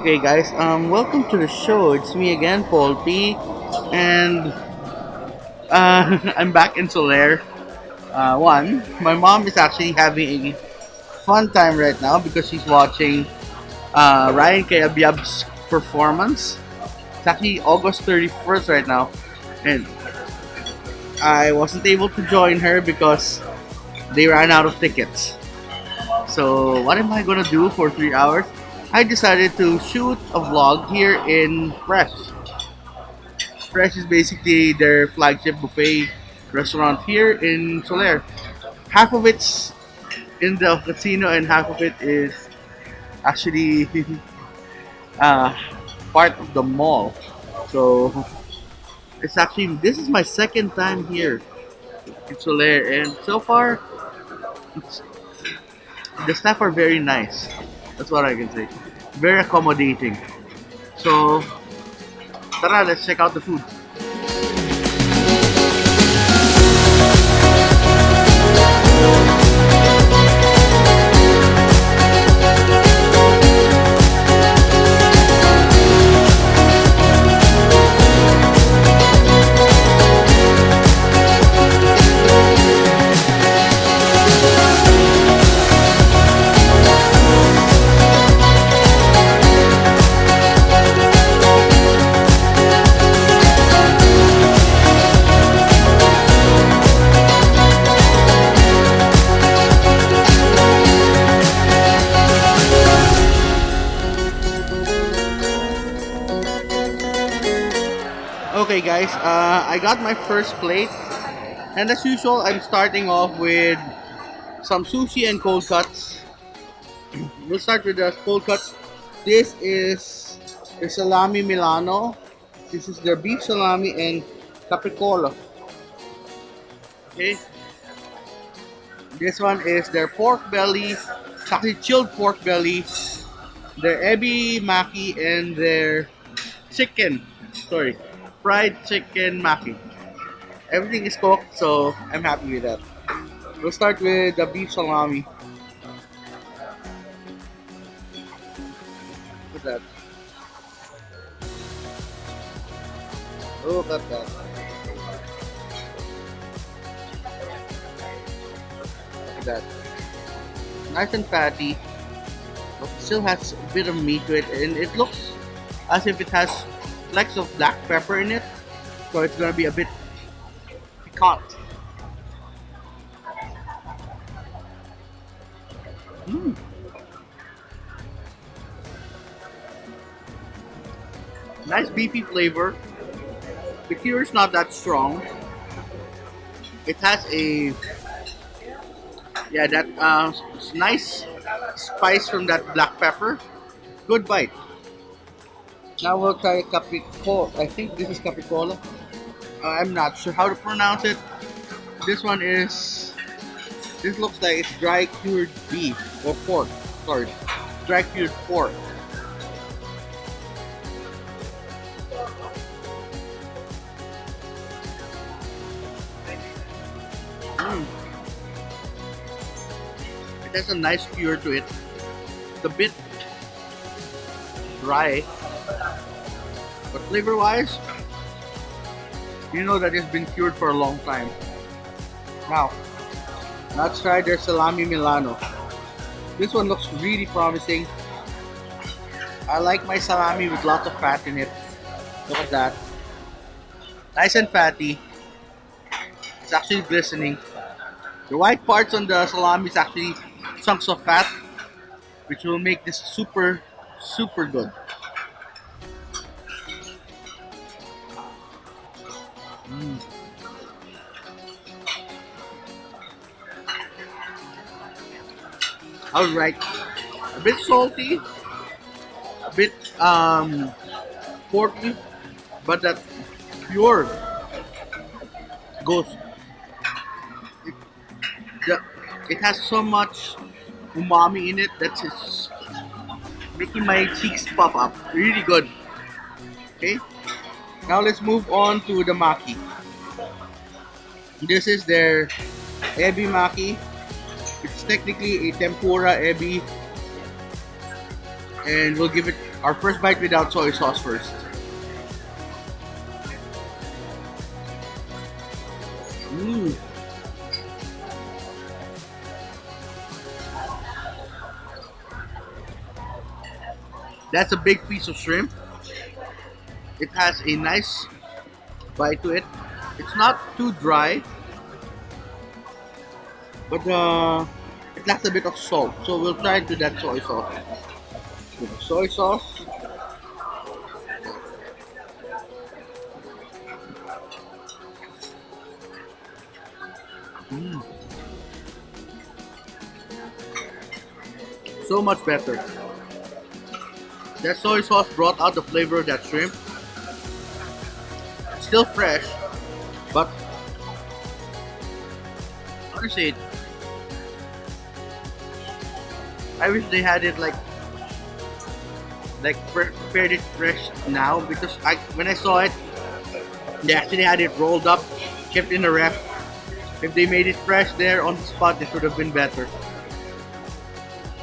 Okay, guys. Welcome to the show. It's me again, Paul P, and I'm back in Solaire. My mom is actually having a fun time right now because she's watching Ryan Cayabyab's performance. It's actually August 31st right now, and I wasn't able to join her because they ran out of tickets. So what am I gonna do for 3 hours? I decided to shoot a vlog here in Fresh. Fresh is basically their flagship buffet restaurant here in Soler. Half of it's in the casino and half of it is actually uh, part of the mall. So it's actually this is my second time here in Soler, and so far it's, the staff are very nice. That's what I can say. Very accommodating. So tara, let's check out the food. Okay, guys, I got my first plate, and as usual, I'm starting off with some sushi and cold cuts. We'll start with the cold cuts. This is the salami Milano. This is their beef salami and capricola. Okay, this one is their pork belly, it's actually chilled pork belly, their ebi maki, and their chicken. Sorry, fried chicken maki. Everything is cooked, so I'm happy with that. We'll start with the beef salami. Look at that. Look at that. Look at that. Nice and fatty, but still has a bit of meat to it, and it looks as if it has flecks of black pepper in it, so it's gonna be a bit piquant. Mm. Nice beefy flavor. The cure is not that strong. It has a that nice spice from that black pepper. Good bite. Now we'll try capricola. I think this is capricola. I'm not sure how to pronounce it. This one is. This looks like it's dry cured beef or pork. Sorry, dry cured pork. Mm. It has a nice cure to it. It's a bit dry, but flavor-wise, you know that it's been cured for a long time. Now, let's try their salami Milano. This one looks really promising. I like my salami with lots of fat in it. Look at that. Nice and fatty. It's actually glistening. The white parts on the salami is actually chunks of fat, which will make this super, super good. Mm. Alright. A bit salty, a bit porky, but that pure goes. It, it has so much umami in it that it's making my cheeks puff up. Really good. Okay. Now let's move on to the maki. This is their ebi maki. It's technically a tempura ebi, and we'll give it Our first bite without soy sauce first. Mmm, that's a big piece of shrimp. It has a nice bite to it. It's not too dry, but it lacks a bit of salt. So we'll try it with that soy sauce. With the soy sauce. Mm, so much better. That soy sauce brought out the flavor of that shrimp. It's still fresh, but honestly, I wish they had it prepared it fresh now because I when I saw it, they actually had it rolled up, kept in the ref. If they made it fresh there on the spot, it would have been better.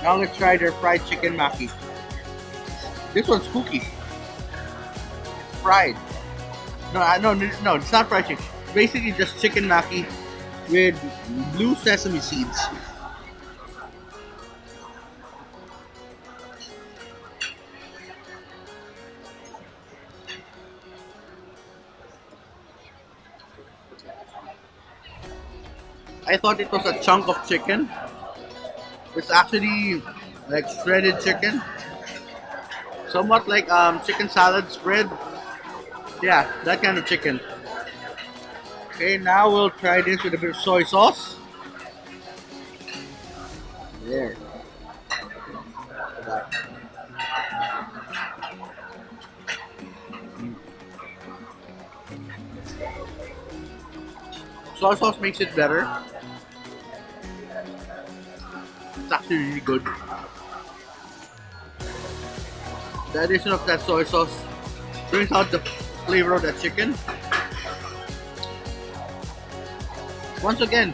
Now let's try their fried chicken maki. This one's cookie. It's fried. No, it's not fried chicken. It's basically just chicken maki with blue sesame seeds. I thought it was a chunk of chicken. It's actually like shredded chicken, somewhat like chicken salad spread. Yeah, that kind of chicken. Okay, now we'll try this with a bit of soy sauce. There. Soy sauce makes it better. It's actually really good. The addition of that soy sauce brings out the flavor of that chicken. Once again,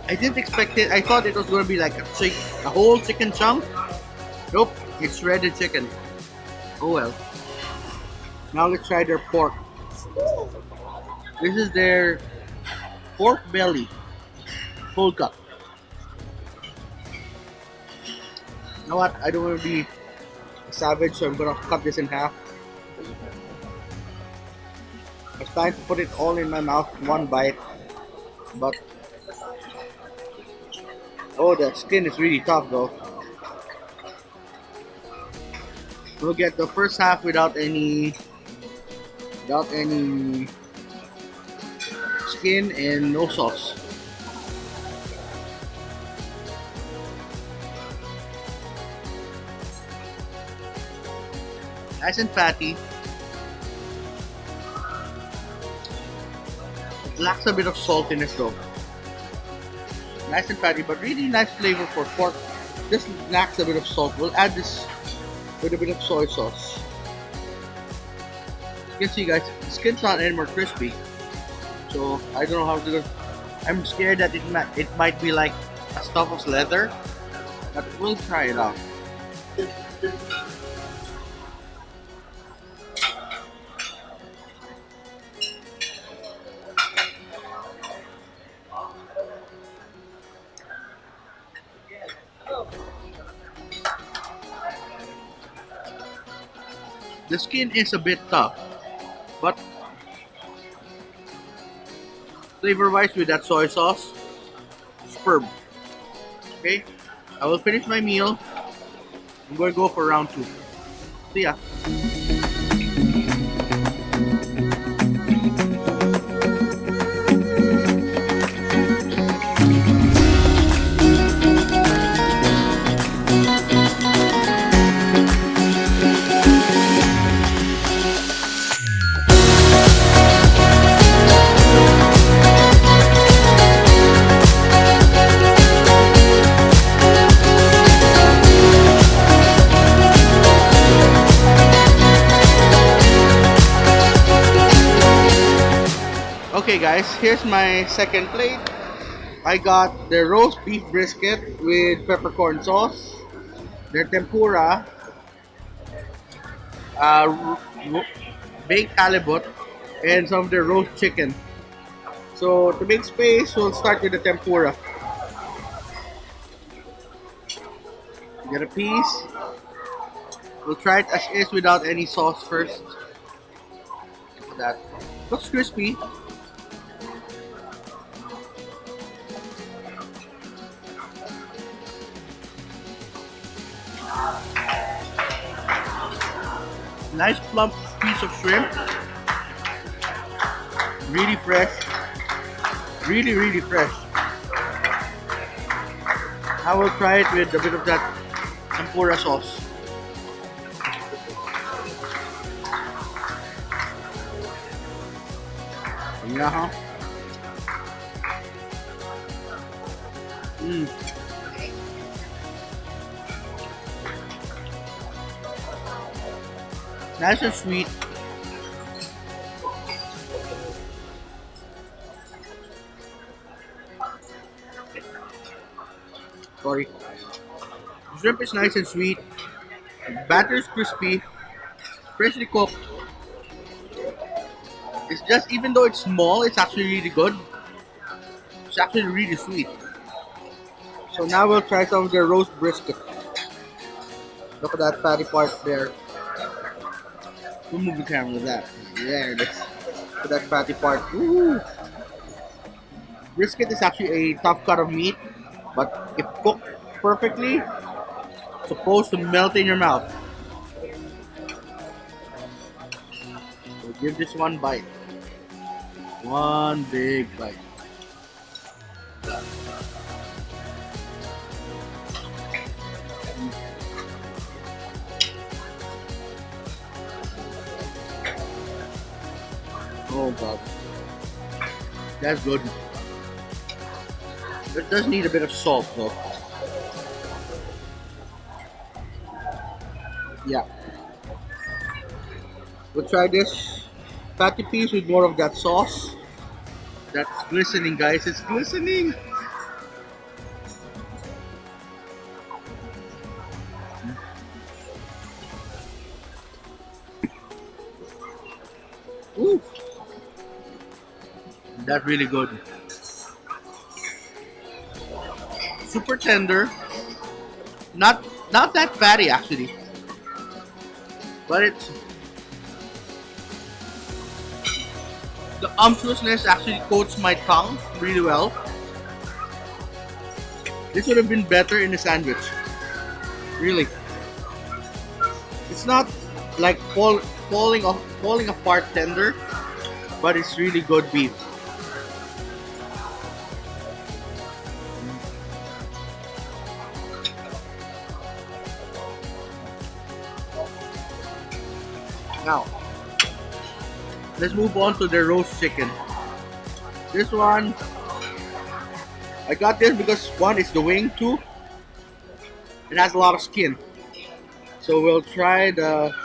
I didn't expect it. I thought it was going to be like a whole chicken chunk. Nope, it's shredded chicken. Oh well. Now let's try their pork. This is their pork belly, full cut. You know what? I don't want to be a savage, so I'm gonna cut this in half. I was trying to put it all in my mouth in one bite, but oh, the skin is really tough though. We'll get the first half without any skin and no sauce. Nice and fatty. It lacks a bit of saltiness though. Nice and fatty, but really nice flavor for pork. Just lacks a bit of salt. We'll add this with a bit of soy sauce. You can see, guys, the skin's not any more crispy. So I don't know how to do it. I'm scared that it might be like a stuff of leather, but we'll try it out. The skin is a bit tough, but flavor-wise with that soy sauce, superb. Okay, I will finish my meal. I'm going to go for round two. See ya. Okay guys, here's my second plate. I got the roast beef brisket with peppercorn sauce, their tempura, ro- baked halibut, and some of their roast chicken. So to make space, we'll start with the tempura. Get a piece. We'll try it as is without any sauce first. That looks crispy. Nice plump piece of shrimp. Really fresh. Really, really fresh. I will try it with a bit of that tempura sauce. Yeah, huh? Mm. Nice and sweet. Sorry. The shrimp is nice and sweet. Batter is crispy. Freshly cooked. It's just, even though it's small, it's actually really good. It's actually really sweet. So now we'll try some of the roast brisket. Look at that fatty part there. We'll move the camera with that. There it is. Look at that fatty part. Ooh. Brisket is actually a tough cut of meat, but if cooked perfectly, it's supposed to melt in your mouth. So give this one bite. One big bite. Oh god. That's good. It does need a bit of salt though. Yeah. We'll try this fatty piece with more of that sauce. That's glistening, guys. It's glistening. Ooh. That's really good. Super tender. Not that fatty actually. But it's the umptuousness actually coats my tongue really well. This would have been better in a sandwich. Really. It's not like falling apart tender, but it's really good beef. Now, let's move on to the roast chicken. This one, I got this because one is the wing, two, it has a lot of skin. So we'll try the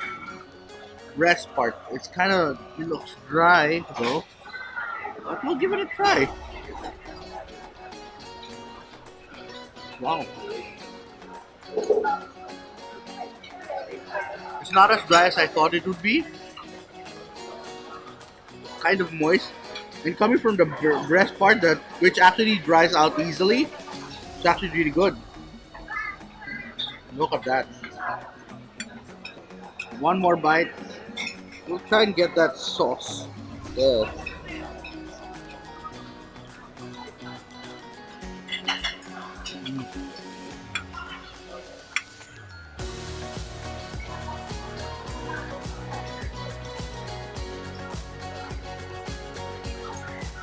breast part. It looks dry though, but we'll give it a try. Wow. It's not as dry as I thought it would be. Kind of moist. And coming from the breast part, which actually dries out easily, it's actually really good. Look at that. One more bite. We'll try and get that sauce. There.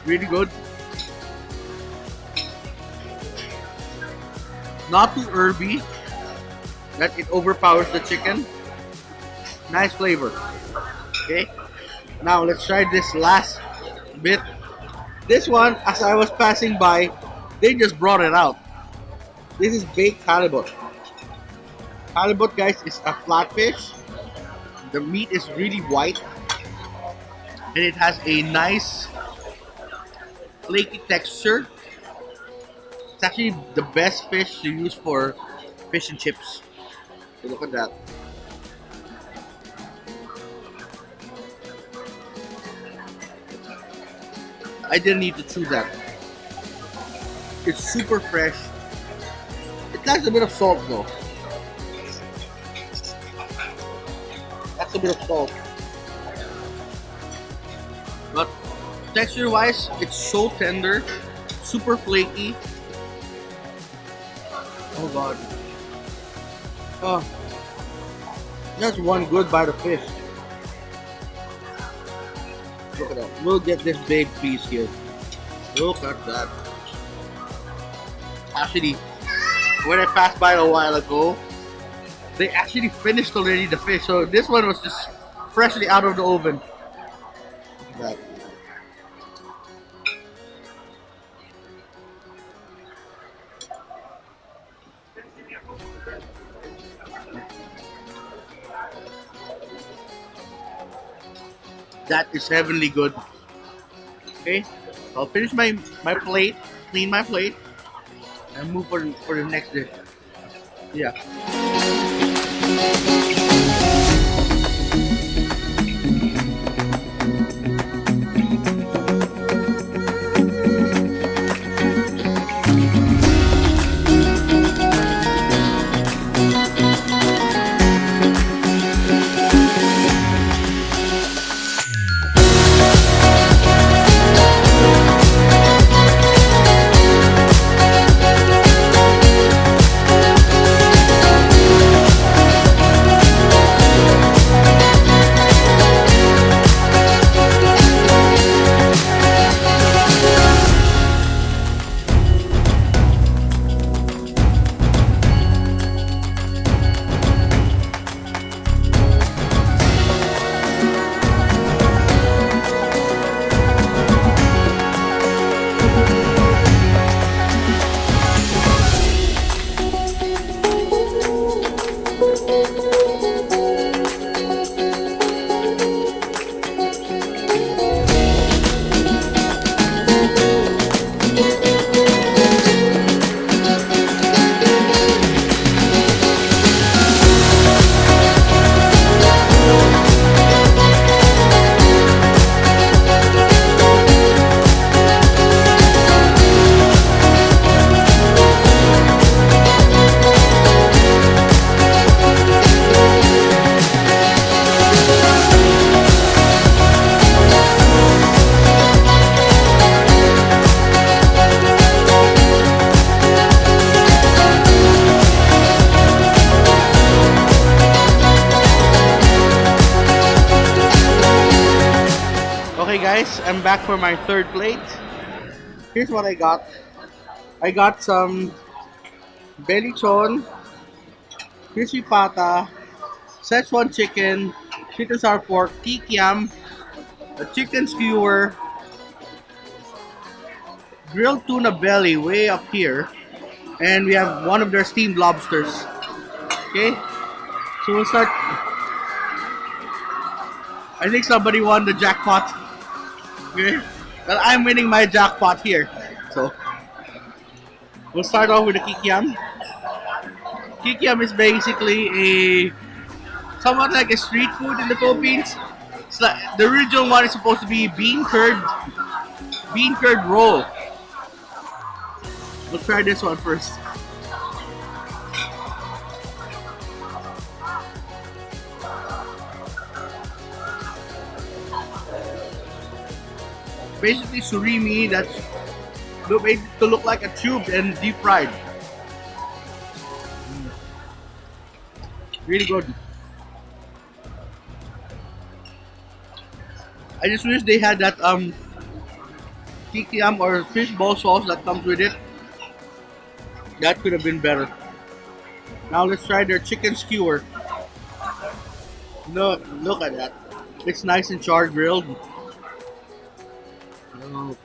Really good. Not too herby that it overpowers the chicken. Nice flavor. Okay. Now let's try this last bit. This one, as I was passing by, they just brought it out. This is baked halibut. Halibut, guys, is a flatfish. The meat is really white, and it has a nice flaky texture. It's actually the best fish to use for fish and chips. So look at that. I didn't need to chew that. It's super fresh. It has a bit of salt though. That's a bit of salt. But texture wise, it's so tender, super flaky. Oh god. Oh, that's one good bite of fish. Look at that. We'll get this big piece here. Look at that. Actually, when I passed by a while ago, they actually finished already the fish. So this one was just freshly out of the oven. Look at that. That is heavenly good. Okay, I'll finish my plate, clean my plate, and move for the next dish. Yeah. Okay guys, I'm back for my third plate. Here's what I got. I got some belly-chon, crispy pata, Szechuan chicken, sweet and sour pork, kikiam, a chicken skewer, grilled tuna belly way up here, and we have one of their steamed lobsters. Okay, so we'll start. I think somebody won the jackpot. Okay, well I'm winning my jackpot here. So we'll start off with the kikiam. Kikiam is basically a somewhat like a street food in the Philippines. It's like, the original one is supposed to be bean curd roll. We'll try this one first. Basically surimi that's made to look like a tube and deep fried. Really good. I just wish they had that kikiam or fish ball sauce that comes with it. That could have been better. Now let's try their chicken skewer. Look at that. It's nice and char grilled. Oh.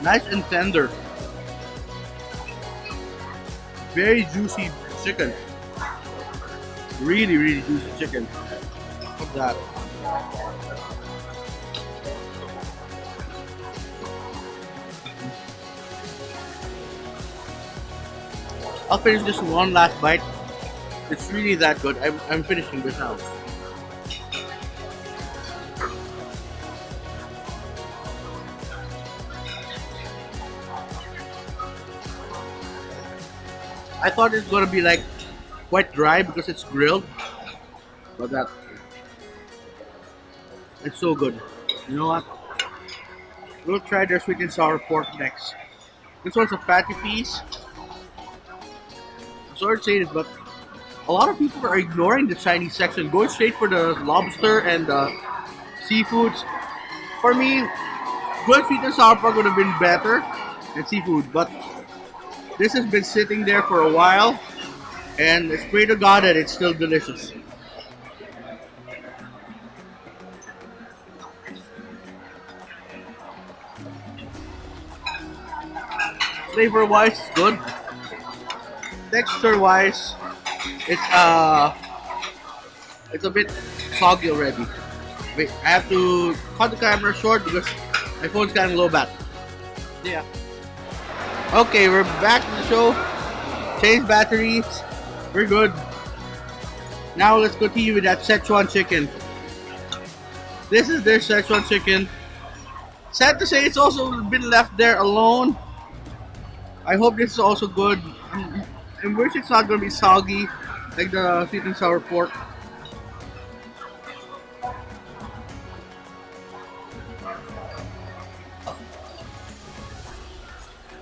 Nice and tender. Very juicy chicken. Really, really juicy chicken. Look at that. I'll finish this one last bite. It's really that good. I'm finishing this now. I thought it's gonna be like quite dry because it's grilled, but that it's so good. You know what? We'll try their sweet and sour pork next. This one's a fatty piece. I'm sorry to say this, but a lot of people are ignoring the Chinese section, going straight for the lobster and the seafoods. For me, good sweet and sour pork would have been better than seafood, but this has been sitting there for a while, and it's pray to God that it's still delicious. Flavor wise, it's good. Texture wise, it's it's a bit soggy already. Wait, I have to cut the camera short because my phone's kind of low battery. Yeah. Okay, we're back to the show. Change batteries. We're good. Now let's continue with that Szechuan chicken. This is their Szechuan chicken. Sad to say, it's also been left there alone. I hope this is also good. I wish it's not gonna be soggy like the sweet and sour pork.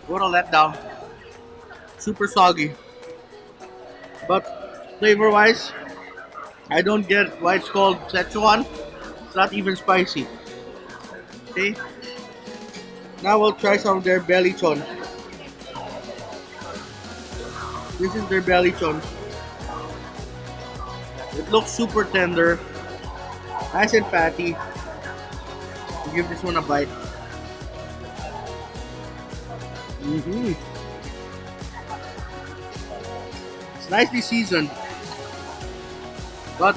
What a letdown. Super soggy. But flavor wise, I don't get why it's called Szechuan. It's not even spicy. Okay. Now we'll try some of their belly chon. This is their belly chon. It looks super tender, nice and fatty. I'll give this one a bite. It's nicely seasoned, but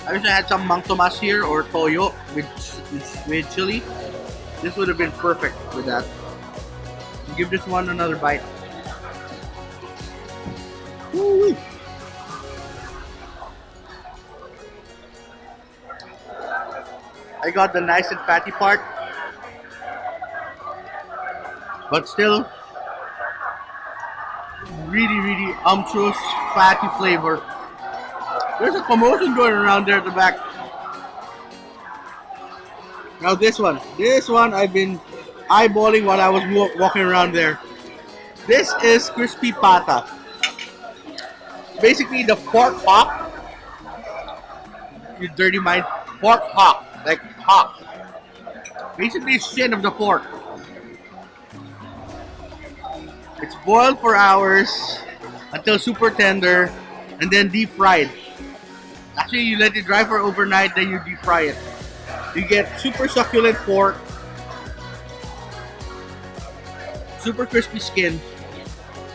I wish I had some Mang Tomas here or toyo with chili. This would have been perfect with that. Give this one another bite. Woo-wee. I got the nice and fatty part, but still really umptuous fatty flavor. There's a commotion going around there at the back. Now this one I've been eyeballing while I was walking around there. This is crispy pata. Basically the pork hock. You dirty mind. Pork hock. Like hock. Basically shin of the pork. It's boiled for hours until super tender and then deep fried. Actually, you let it dry for overnight, then you deep fry it. You get super succulent pork, super crispy skin,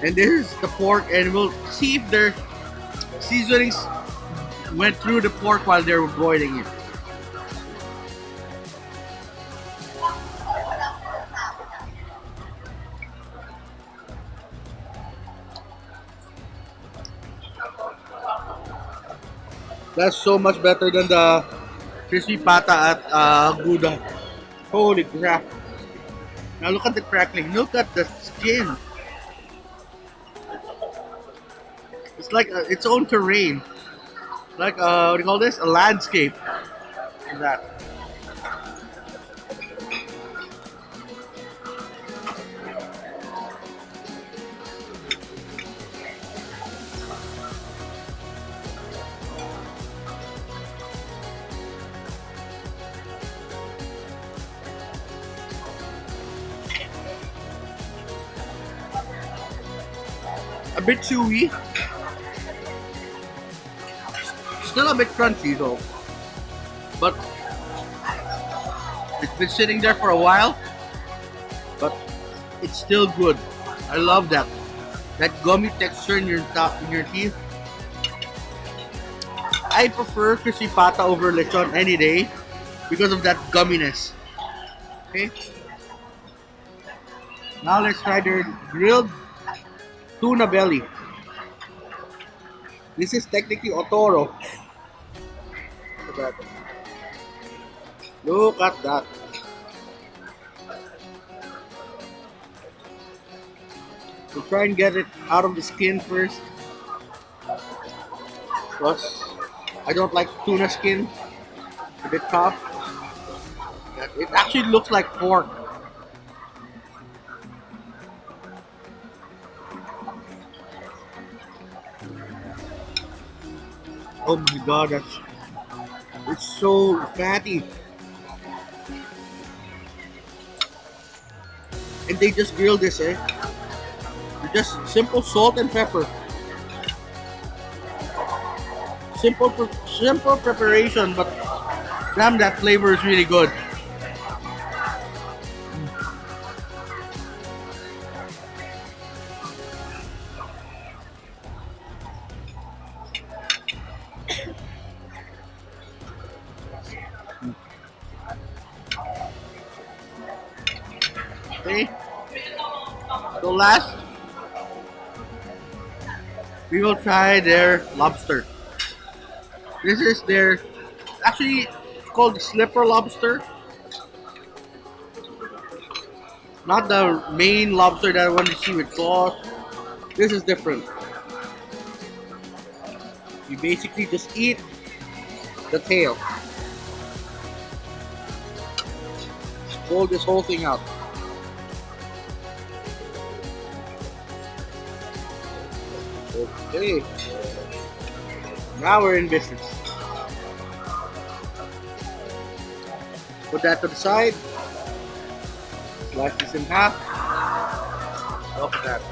and this is the pork, and we'll see if their seasonings went through the pork while they were boiling it. That's so much better than the crispy pata at Gutom. Holy crap. Now look at the crackling. Look at the skin. It's like its own terrain. Like, what do you call this? A landscape. Like that. A bit chewy, still a bit crunchy though, but it's been sitting there for a while, but it's still good. I love that gummy texture in your teeth. I prefer crispy pata over lechon any day because of that gumminess. Okay. Now let's try their grilled tuna belly. This is technically otoro. Look at that. Look at that. We'll try and get it out of the skin first. Plus, I don't like tuna skin. A bit tough. It actually looks like pork. Oh my god, it's so fatty. And they just grill this, eh? Just simple salt and pepper. Simple preparation, but damn, that flavor is really good. Okay. So last, we will try their lobster. This is their, actually, it's called slipper lobster. Not the main lobster that I want to see with claws. This is different. You basically just eat the tail. Pull this whole thing out. Okay. Now we're in business. Put that to the side. Slice this in half. Look at that.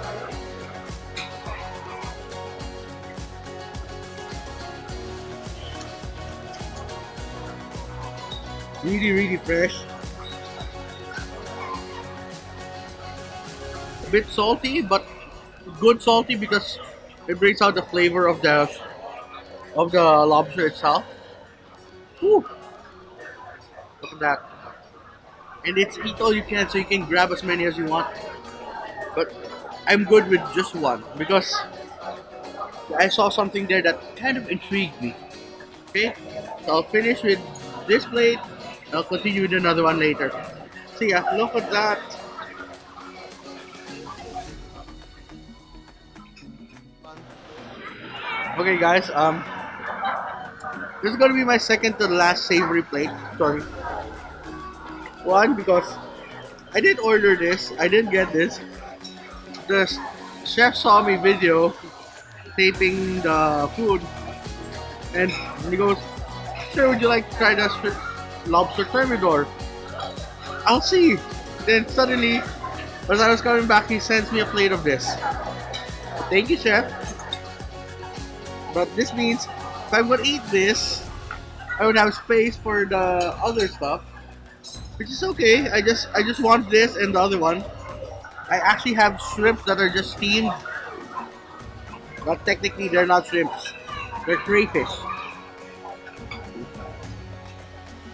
Really, really fresh. A bit salty, but good salty because it brings out the flavor of the lobster itself. Woo! Look at that. And it's eat all you can, so you can grab as many as you want. But I'm good with just one because I saw something there that kind of intrigued me. Okay, so I'll finish with this plate. I'll continue with another one later. See ya. Look at that. Okay, guys. This is gonna be my second to last savory plate. Sorry. One, because I did order this. I didn't get this. The chef saw me video taping the food, and he goes, "Sir, would you like to try the Lobster Thermidor?" I'll see. Then suddenly, as I was coming back, he sends me a plate of this. Thank you, chef. But this means if I'm gonna eat this, I would have space for the other stuff, which is okay. I just want this and the other one. I actually have shrimps that are just steamed, but technically they're not shrimps. They're crayfish.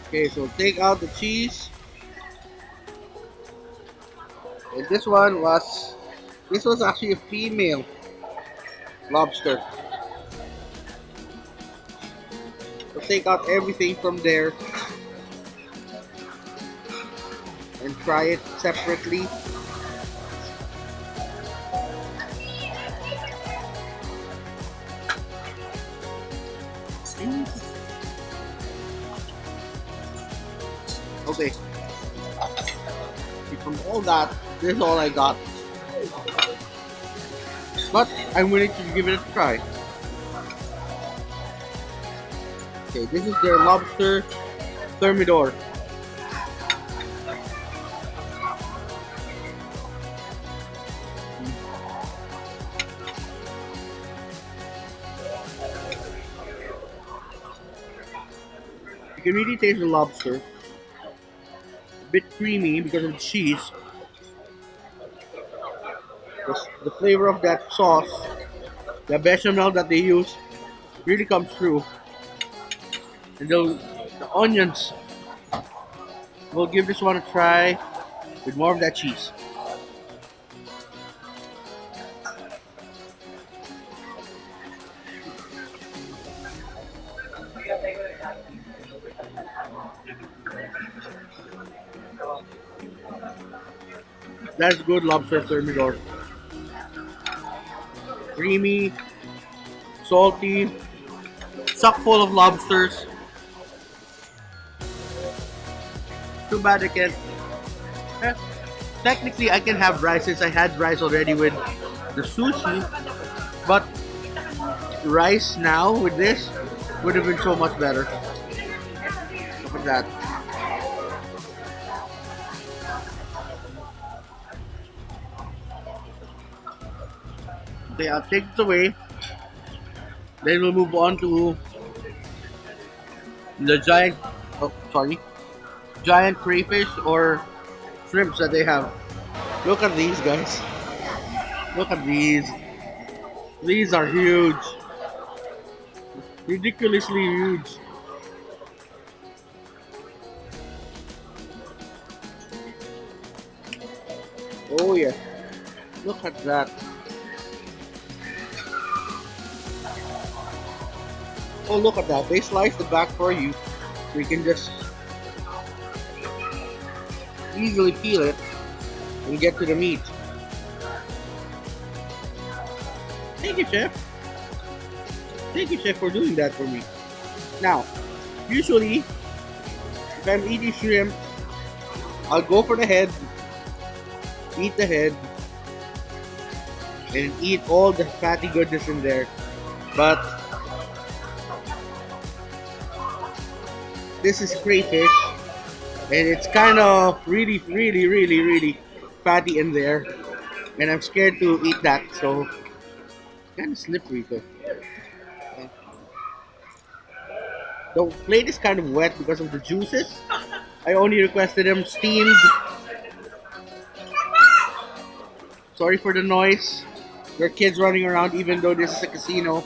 Okay, so take out the cheese. And this was actually a female lobster. So take out everything from there and try it separately. Okay. See, from all that, this is all I got. But I'm willing to give it a try. Okay, this is their Lobster Thermidor. You can really taste the lobster. A bit creamy because of the cheese. The flavor of that sauce, the bechamel that they use, really comes through. And the onions will give this one a try with more of that cheese. That's good lobster thermidor. Creamy, salty, chock full of lobsters. Too bad I can't. eh, Technically, I can have rice since I had rice already with the sushi. But rice now with this would have been so much better. Look at that. Okay, I'll take it away. Then we'll move on to the giant, oh, sorry, giant crayfish or shrimps that they have. Look at these guys. Look at these. These are huge. Ridiculously huge. Oh yeah. Look at that. Oh, look at that. They slice the back for you. So you can just easily peel it and get to the meat. Thank you, chef. Thank you, chef, for doing that for me. Now, usually, if I'm eating shrimp, I'll go for the head, eat the head, and eat all the fatty goodness in there. But this is crayfish, and it's kind of really fatty in there, and I'm scared to eat that, so kind of slippery though. The plate is kind of wet because of the juices. I only requested them steamed. Sorry for the noise. There are kids running around even though this is a casino.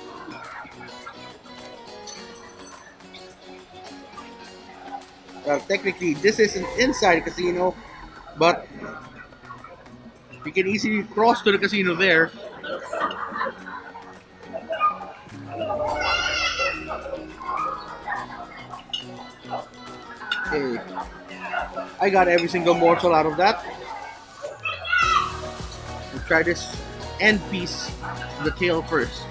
Well, technically this isn't inside a casino, but you can easily cross to the casino there. Okay. I got every single morsel out of that. We'll try this end piece, the tail first.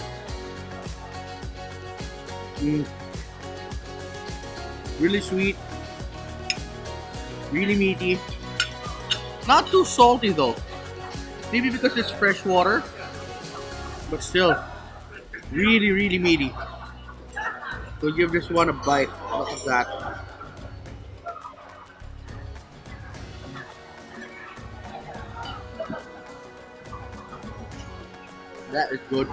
Really sweet, really meaty. Not too salty though. Maybe because it's fresh water, but still really meaty. We'll give this one a bite. Look at that. That is good.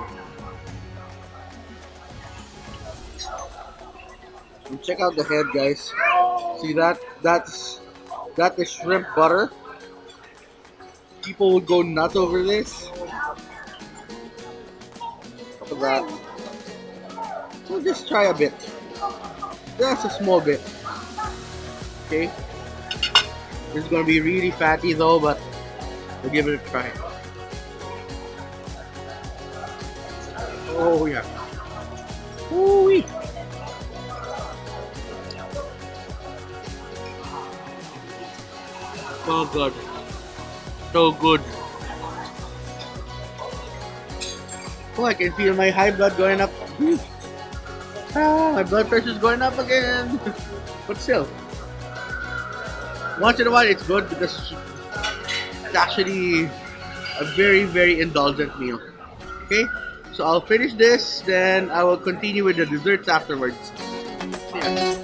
And check out the head, guys. See that? That is shrimp butter. People will go nuts over this. Look at that. So just try a bit. Just a small bit. Okay. This is gonna be really fatty though, but we'll give it a try. Oh yeah. Ooh-wee. So good. So good. Oh, I can feel my high blood going up. My blood pressure is going up again. But still, once in a while it's good because it's actually a very indulgent meal. Okay? So I'll finish this, then I will continue with the desserts afterwards. Yeah.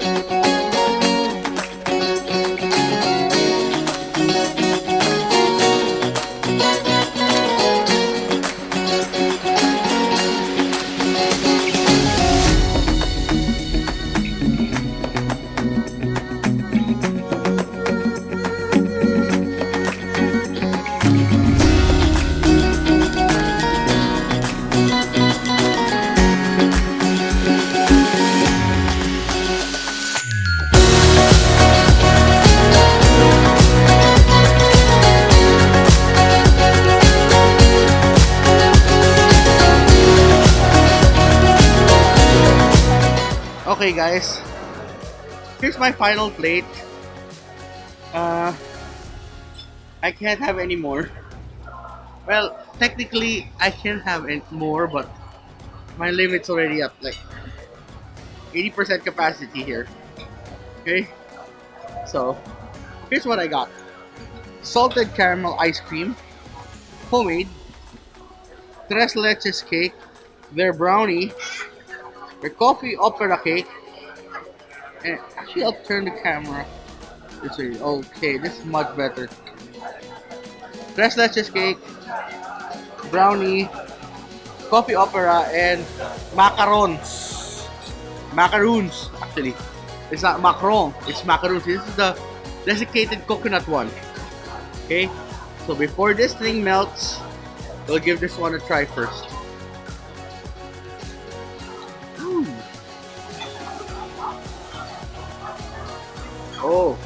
Okay guys, Here's my final plate. Uh, I can't have any more. Well, technically, I can have more, but my limit's already up like 80% capacity here. Okay, so here's what I got: salted caramel ice cream, homemade, tres leches cake, their brownie, their coffee opera cake, and actually I'll turn the camera this way. Okay, this is much better. Tres leches cake, brownie, coffee opera, and macarons. Macaroons, actually. It's not macaron, it's macaroons. This is the desiccated coconut one. Okay, so before this thing melts, we'll give this one a try first. Mm. Oh,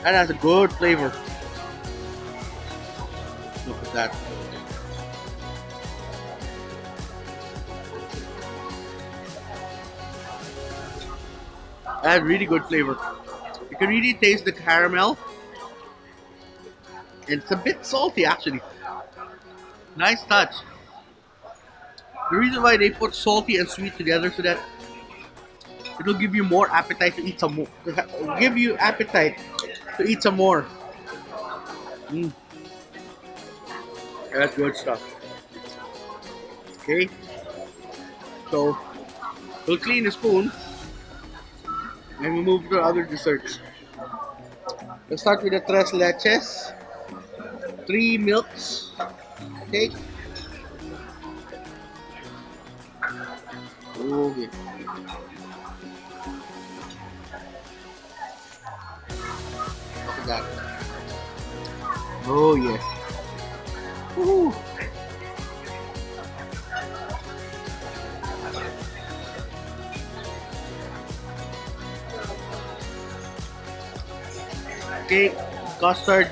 that has a good flavor. Look at that. That had really good flavor. You can really taste the caramel. It's a bit salty actually. Nice touch. The reason why they put salty and sweet together so that it'll give you more appetite to eat some more. Give you appetite to eat some more. Mm. That's good stuff. Okay. So we'll clean the spoon and we move to other desserts. Let's start with the tres leches, 3 milks cake. Okay. Look at that. Oh yes. Woohoo. Cake, custard,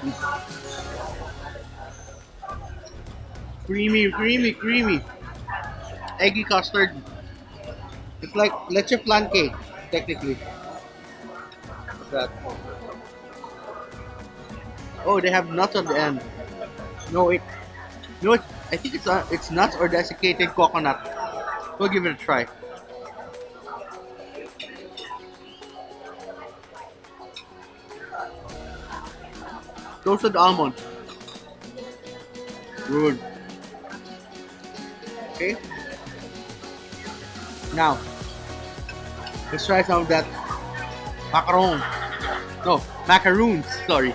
creamy, eggy custard. It's like leche flan cake, technically. What's that? Oh, they have nuts on the end. No, I think it's nuts or desiccated coconut. We'll give it a try. Toasted almond. Good. Okay. Now, let's try some of that macaron. No, macaroons. Sorry.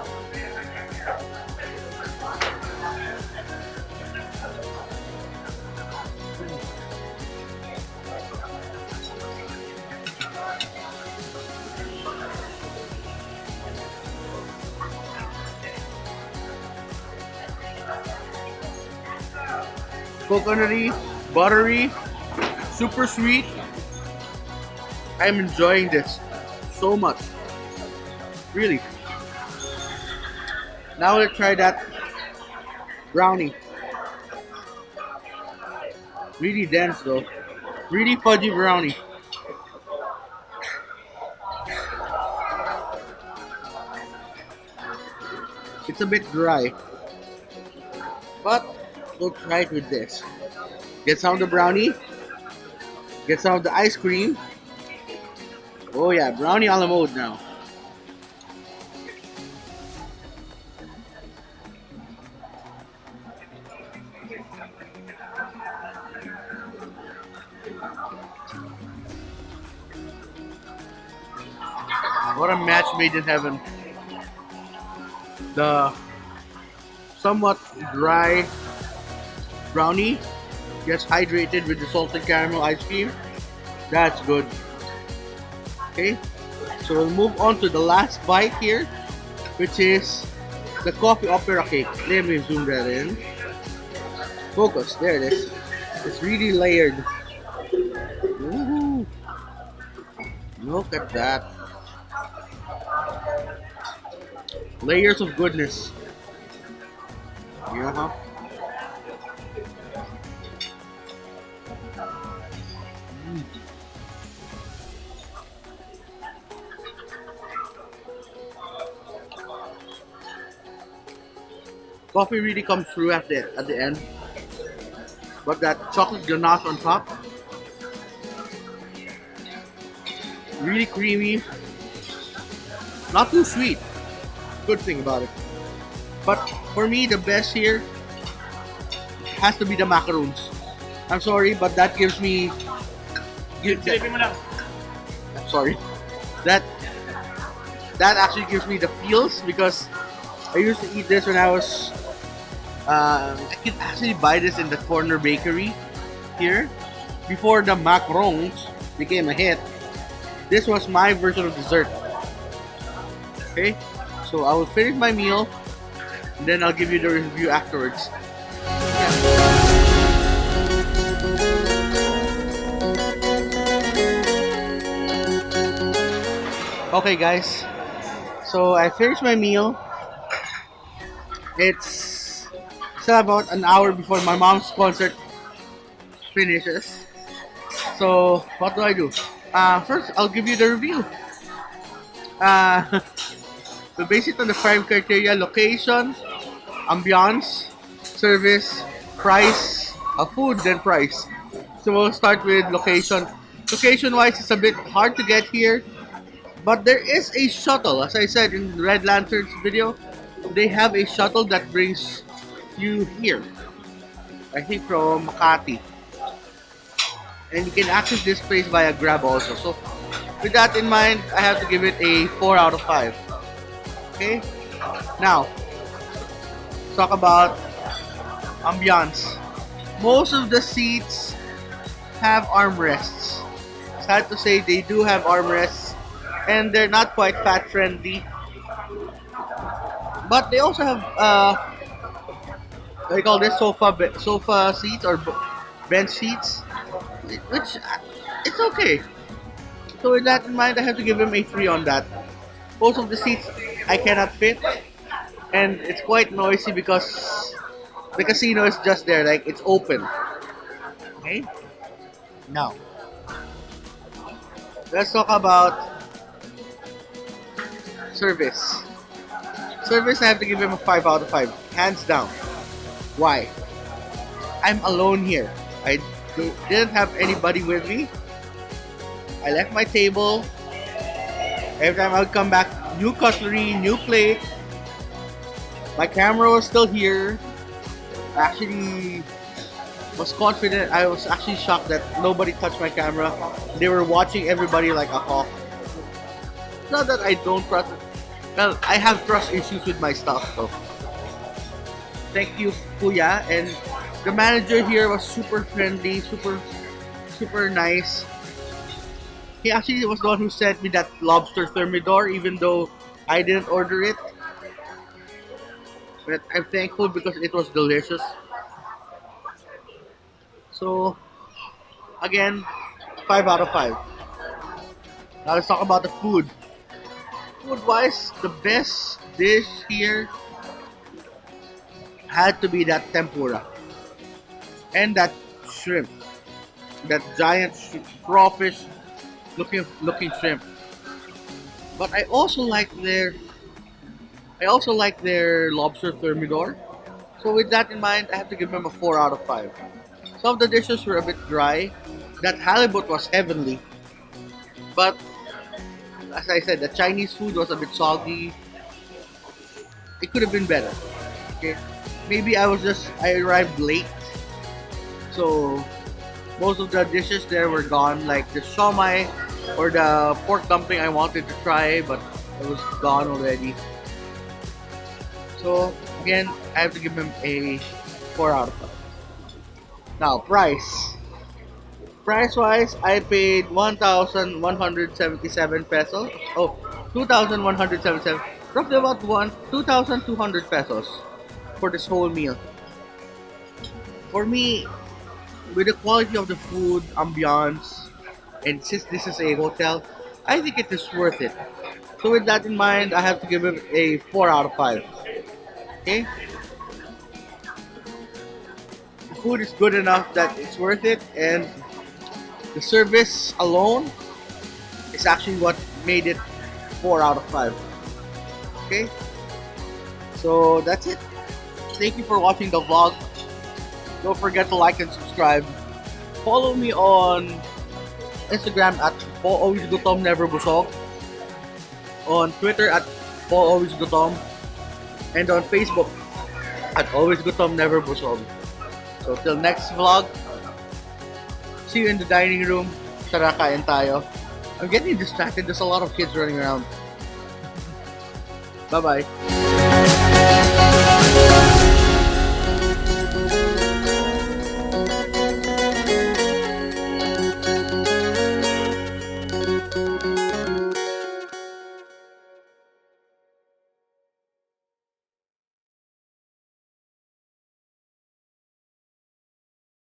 Coconutty, buttery, super sweet. I'm enjoying this so much. Really. Now let's try that brownie. Really dense though. Really fudgy brownie. It's a bit dry. But we'll try it with this. Get some of the brownie. Get some of the ice cream. Oh yeah, brownie a la mode now. What a match made in heaven. The somewhat dry brownie gets hydrated with the salted caramel ice cream. That's good. Okay, so we'll move on to the last bite here, which is the coffee opera cake. Let me zoom that in. Focus, there it is. It's really layered. Ooh, look at that. Layers of goodness. Yeah. Coffee really comes through at the end. But that chocolate ganache on top, really creamy, not too sweet. Good thing about it. But for me, the best here has to be the macaroons. I'm sorry, but that gives me. I'm sorry. That that actually gives me the feels because I used to eat this when I was. I could actually buy this in the corner bakery here before the macarons became a hit. This was my version of dessert. Okay, so I will finish my meal, and then I'll give you the review afterwards. Okay, guys. So I finished my meal. It's still about an hour before my mom's concert finishes. So what do I do? First, I'll give you the review. Uh, we base it on the five criteria: location, ambiance, service, price, food, then price. So we'll start with location. Location-wise, it's a bit hard to get here, but there is a shuttle. As I said in Red Lantern's video, they have a shuttle that brings you here. I think from Makati. And you can access this place via Grab also. So with that in mind, I have to give it a 4 out of 5. Okay? Now, talk about ambiance. Most of the seats have armrests. Sad to say, they do have armrests, and they're not quite fat friendly. But they also have what do you call this, sofa seats or bench seats, which it's okay. So with that in mind, I have to give him a 3 on that. Most of the seats I cannot fit, and it's quite noisy because the casino is just there, like it's open. Okay. Now, let's talk about service. Service, I have to give him a 5 out of 5, hands down. Why? I'm alone here. I didn't have anybody with me. I left my table. Every time I would come back, new cutlery, new plate. My camera was still here. I actually was confident. I was actually shocked that nobody touched my camera. They were watching everybody like a hawk. Not that I don't trust. Well, I have trust issues with my stuff, so thank you, Kuya. And the manager here was super friendly, super nice. He actually was the one who sent me that Lobster Thermidor, even though I didn't order it. But I'm thankful because it was delicious. So, again, 5 out of 5. Now let's talk about the food. Food-wise, the best dish here had to be that tempura. And that shrimp. That giant crawfish looking shrimp. But I also like their lobster thermidor. So with that in mind, I have to give them a 4 out of 5. Some of the dishes were a bit dry. That halibut was heavenly. But as I said, the Chinese food was a bit soggy. It could have been better. Okay. Maybe I arrived late. So most of the dishes there were gone, like the shawmai or the pork dumpling I wanted to try, but it was gone already. So again, I have to give him a 4 out of 5. Now, price. Price-wise, I paid 1,177 pesos. Oh, 2,177. Roughly about 2,200 pesos for this whole meal. For me, with the quality of the food, ambiance, and since this is a hotel, I think it is worth it. So with that in mind, I have to give it a 4 out of 5. Okay? The food is good enough that it's worth it, and the service alone is actually what made it 4 out of 5. Okay? So that's it. Thank you for watching the vlog. Don't forget to like and subscribe. Follow me on Instagram at Paul Always Gutom Never Busog. On Twitter at Paul Always Gutom. And on Facebook at Always Gutom Never Busog. So till next vlog, see you in the dining room. Tara, kain tayo. I'm getting distracted. There's a lot of kids running around. Bye-bye.